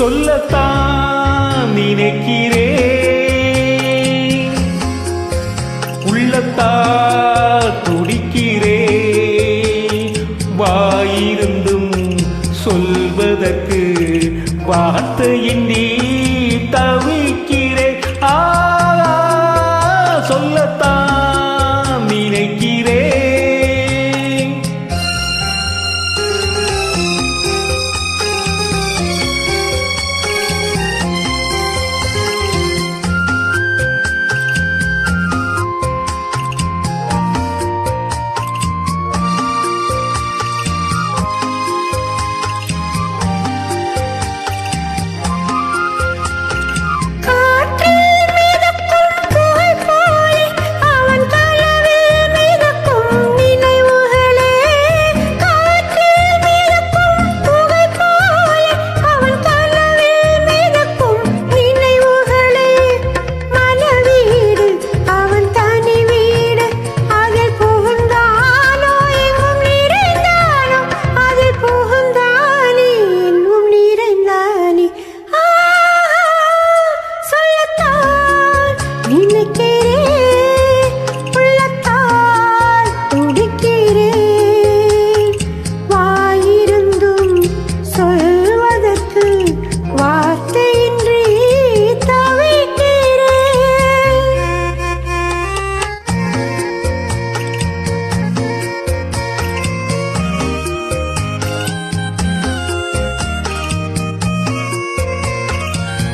சொல்லத்தான் நினைக்கிறேன், உள்ளத்தா துடிக்கிறேன். வாயிருந்தும் சொல்வதற்கு வார்த்தையின்றி தவிக்கிறேன். சொல்லத்தான் நினைக்கிறேன்.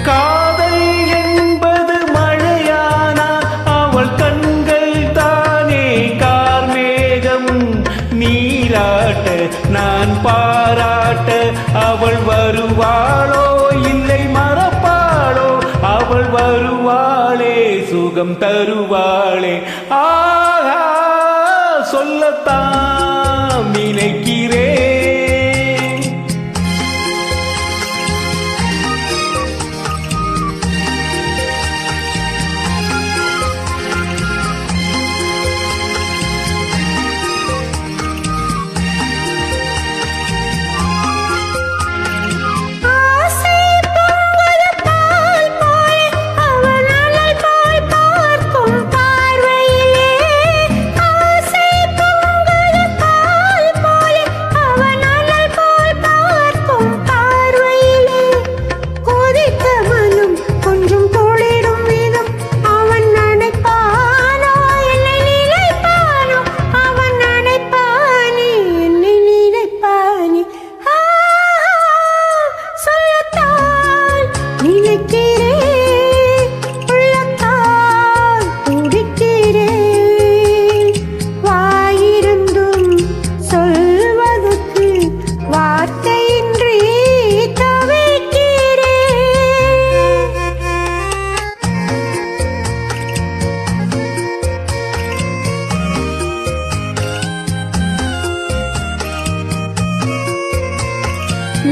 காதல் என்பது மழையானா அவள் கண்கள் தானே கார்மேகம். நீராட்ட நான் பாராட்ட அவள் வருவாளோ இல்லை மறப்பாளோ? அவள் வருவாளே சுகம் தருவாளே. ஆஹா சொல்லத்தான் நினைக்கிறேன்.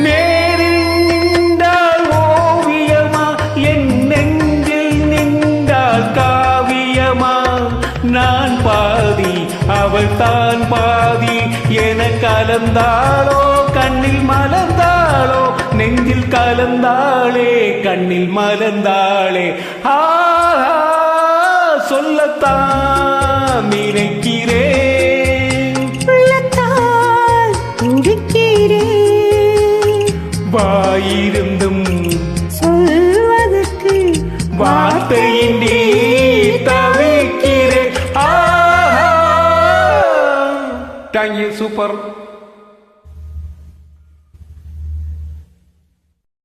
நேரில் நின்றால் ஓவியமா, என் நெஞ்சில் நின்றால் காவியமா? நான் பாதி அவள் தான் பாதி என கலந்தாளோ கண்ணில் மலர்ந்தாளோ? நெஞ்சில் கலந்தாளே கண்ணில் மலர்ந்தாளே. ஆஹா சொல்லத்தான் நினைக்கிறேன், வாயிருந்தும் சொல்வதற்கு வார்த்தையின்றி தவிக்கிறேன். ஆஹா தேங்க்யூ, சூப்பர்.